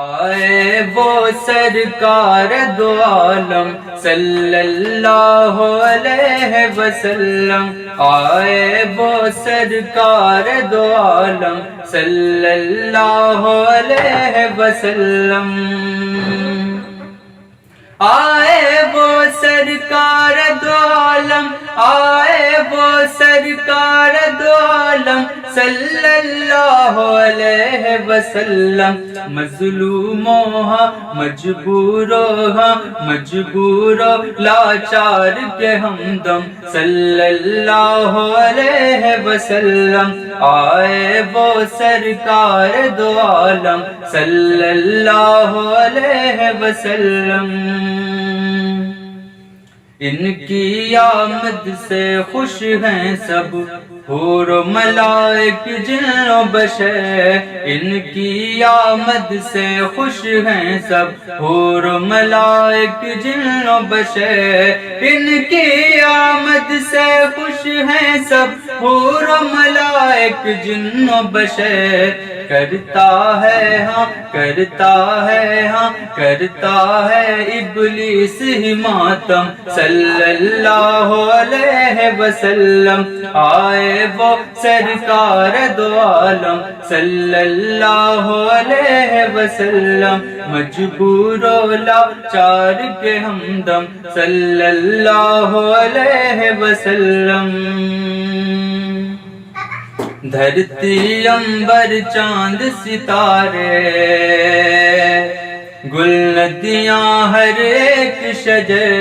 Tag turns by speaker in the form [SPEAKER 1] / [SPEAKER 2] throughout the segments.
[SPEAKER 1] آئے وہ سرکار دو عالم صلی اللہ علیہ وسلم، آئے وہ سرکار دو عالم صلی اللہ علیہ وسلم، آئے وہ سرکار دو عالم، آئے وہ سرکار دو عالم صلی اللہ علیہ وسلم، مظلوموں ہاں مجبوروں ہاں مجبوروں لاچار کے ہمدم صلی اللہ علیہ وسلم، آئے وہ سرکار دو عالم صلی اللہ علیہ وسلم، ان کی آمد سے خوش ہیں سب حور و ملائک جن و بشر، ان کی آمد سے خوش ہیں سب حور و ملائک جن و بشر، ان کی آمد سے خوش ہیں سب حور و ملائک جن و بشر، کرتا ہے ہاں کرتا ہے ہاں کرتا ہے ابلیس ہی ماتم صلی اللہ علیہ وسلم، آئے وہ سرکار دو عالم صلی اللہ علیہ وسلم، مجبور و لاچار کے ہمدم صلی اللہ علیہ وسلم، دھرتی عنبر چاند ستارے گل ندیاں ہر ایک شجر،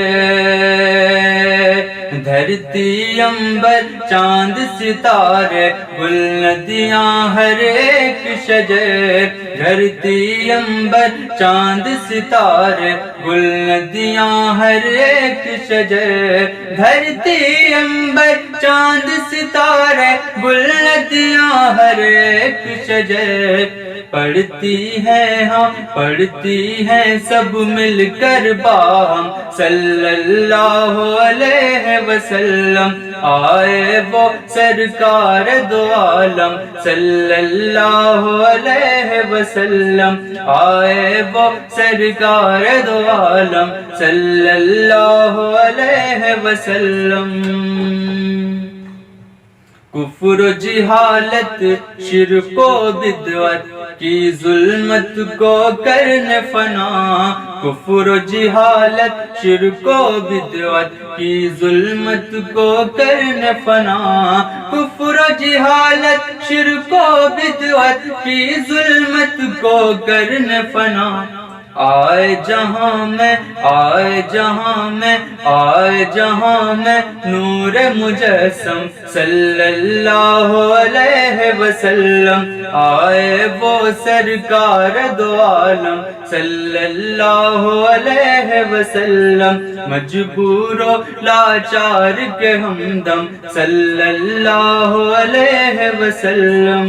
[SPEAKER 1] دھرتی عنبر چاند ستارے گل ندیاں ہر ایک شجر، دھرتی عنبر چاند ستارے گل ندیاں ہر ایک شجر، دھرتی عنبر چاند ستارے گل ندیاں ہر ایک شجر، پڑھتی ہیں ہاں پڑھتی ہیں سب مل کر باہم صلی اللہ علیہ وسلم، آئے وہ سرکار دو عالم صلی اللہ علیہ وسلم، آئے وہ سرکار دو عالم صلی اللہ علیہ وسلم، کفر و جہالت شرک و بدعت کی ظلمت کو کرنے فنا، کفر و جہالت شرک و بدعت کی ظلمت کو کرنے فنا، کفر و جہالت شرک و بدعت کی ظلمت کو کرنے فنا، آئے جہاں میں آئے جہاں میں آئے جہاں میں نور مجسم صلی اللہ علیہ وسلم، آئے وہ سرکار دو عالم صلی اللہ علیہ وسلم، مجبور و لاچار کے ہمدم صلی اللہ علیہ وسلم،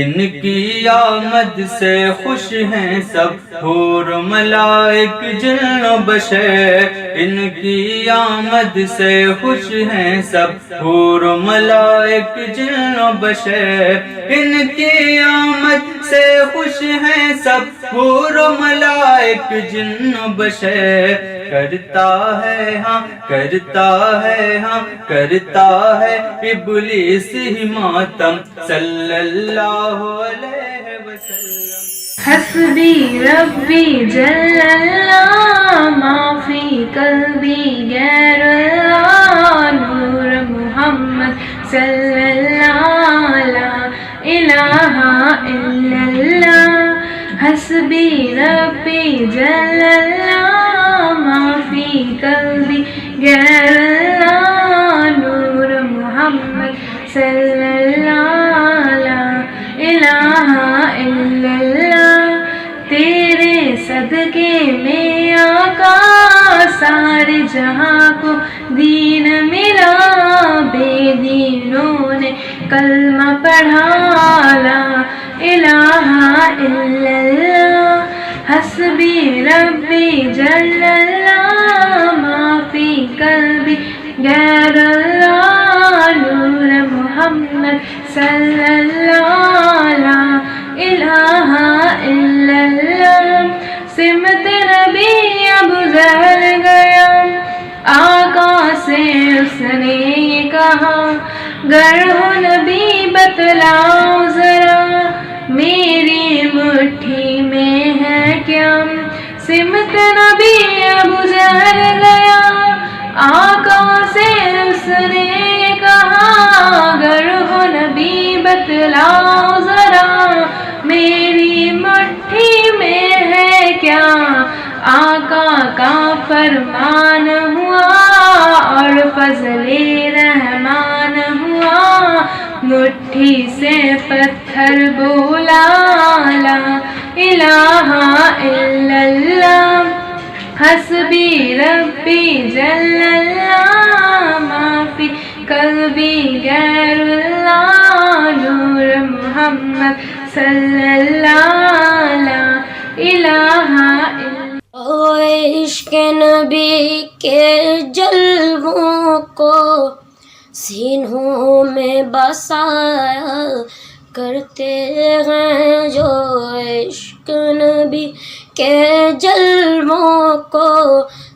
[SPEAKER 1] ان کی آمد سے خوش ہیں سب حور و ملائک جن و بشر، ان کی آمد سے خوش ہیں سب حور و ملائک جن و بشر، ان کی آمد سے خوش ہیں سب حور و ملائک جن و بشر، کرتا ہے ہاں کرتا ہے ہاں کرتا ہے ابلیس ہی ماتم صلی اللہ علیہ وسلم،
[SPEAKER 2] حسبی ربی جل اللہ ما فی قلبی غیر اللہ، نور محمد صلی اللہ لا الہ الا اللہ، حسبی ربی جل اللہ ما فی قلبی غیر اللہ، نور محمد صلی اللہ لا الہ الا اللہ، تیرے صدقے میں آقا سارے جہاں کو دین ملا، بے دینوں نے کلمہ پڑھا لا الہ الا اللہ، حسبی ربی جل اللہ ما فی قلبی غیر اللہ، نور محمد صلی اللہ لا الہ الا اس نے یہ کہا گر ہو نبی بتلاؤ ذرا میری مٹھی میں ہے کیا سمت نبی ابو جہل گیا آقا سے اس نے یہ کہا گر ہو نبی بتلاؤ ذرا میری مٹھی میں ہے کیا آقا کا فرمان ہوا اور فضل رحمان ہوا مٹھی سے پتھر بولا لا الہ الا اللہ حسبی ربی جل اللہ ما فی قلبی غیر اللہ نور محمد صلی اللہ لا الہ الا
[SPEAKER 3] عشق نبی کے جلووں کو سینوں میں بسایا کرتے ہیں جو عشق نبی کے جلووں کو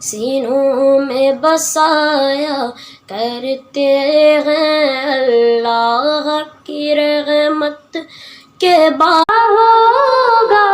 [SPEAKER 3] سینوں میں بسایا کرتے ہیں اللہ کی رحمت کے بعد ہوگا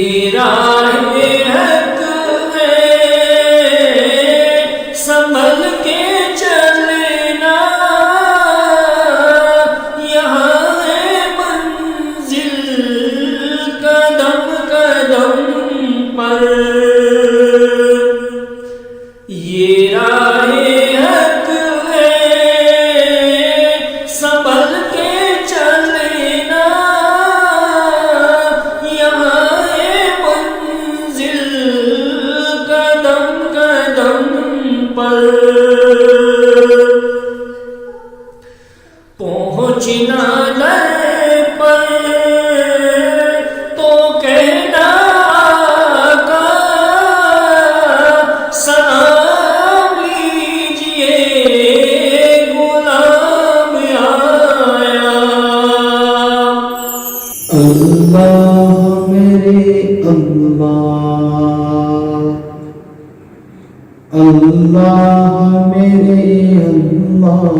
[SPEAKER 4] یہ راہ حق ہے سنبھل کے چلنا، یہاں ہے منزل قدم قدم پر، یہ راہ حق ہے سنبھل کے چلنا، یہاں ہے منزل قدم قدم پر، پہنچنا در پر تو کہنا آقا سلام لیجئے غلام آیا۔
[SPEAKER 5] اللہ میرے اللہ، اللہ میرے اللہ،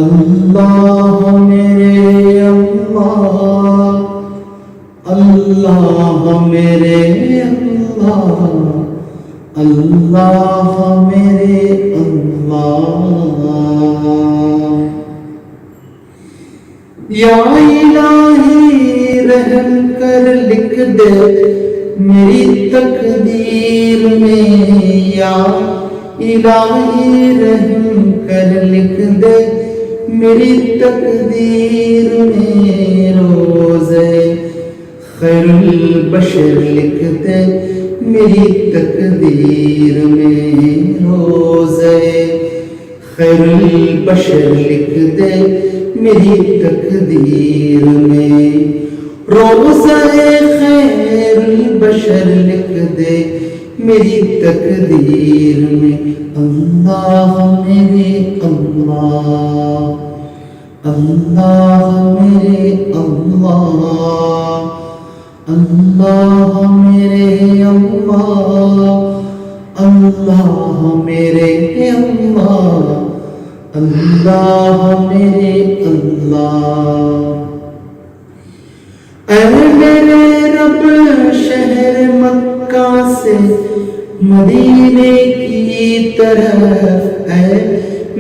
[SPEAKER 5] اللہ میرے اللہ، اللہ میرے اللہ، اللہ میرے اللہ۔ یا الہی رحم کر لکھ دے میری تقدیر میں، یا الہی رحم کر لکھ دے میری تقدیر میں، روزے خیر البشر لکھ دے میری تقدیر میں، روزے خیر البشر لکھ دے میری تقدیر میں، روزہ خیر البشر لکھ دے میری تقدیر میں، اللہ میرے اللہ، اللہ میرے اللہ، اللہ میرے اللہ، اللہ میرے اللہ، اللہ میرے اللہ۔ اے میرے رب شہر مکہ سے مدینے کی طرف، اے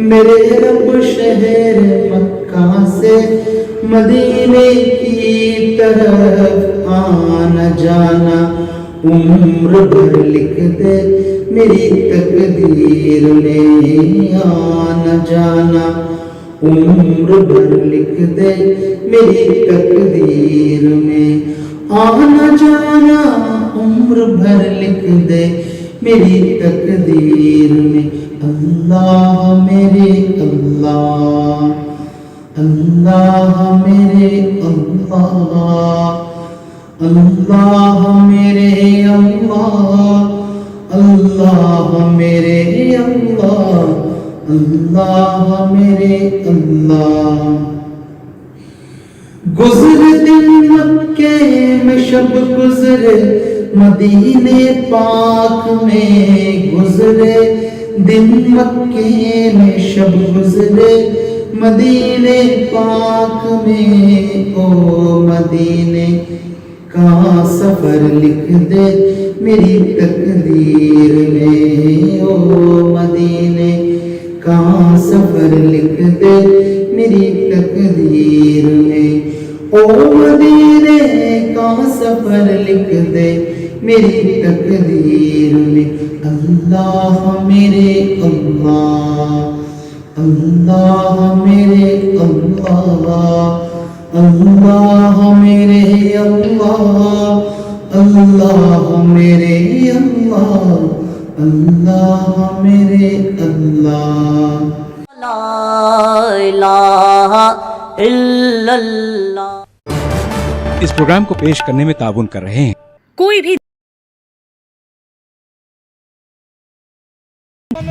[SPEAKER 5] میرے رب شہر مکہ سے مدینے کی طرف، آنا جانا عمر بھر لکھ دے میری تقدیر میں، آنا جانا عمر بھر لکھ دے میری تقدیر میں، آنا جانا عمر بھر لکھ دے میری تقدیر میں، اللہ میرے اللہ، اللہ میرے اللہ، اللہ میرے اللہ، اللہ میرے اللہ، اللہ میرے اللہ۔ گزر دن مکے میں شب گزرے مدینے پاک میں، گزرے دن مکے میں شب گزرے مدینے پاک میں، او مدینے کا سفر لکھ دے میری تقدیر میں، او مدینے کا سفر لکھ دے میری تقدیر میں، او مدینے کا سفر لکھ دے میری تقدیر میں، اللہ میرے اللہ، اللہ میرے اللہ، اللہ میرے اللہ، اللہ میرے اللہ، اللہ میرے اللہ۔
[SPEAKER 6] لا الہ الا اللہ۔
[SPEAKER 7] اس پروگرام کو پیش کرنے میں تعاون کر رہے ہیں
[SPEAKER 8] کوئی بھی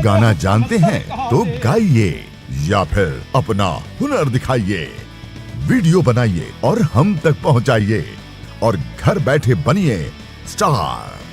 [SPEAKER 9] گانا جانتے ہیں تو گائیے یا پھر اپنا ہنر دکھائیے، ویڈیو بنائیے اور ہم تک پہنچائیے اور گھر بیٹھے بنیے اسٹار۔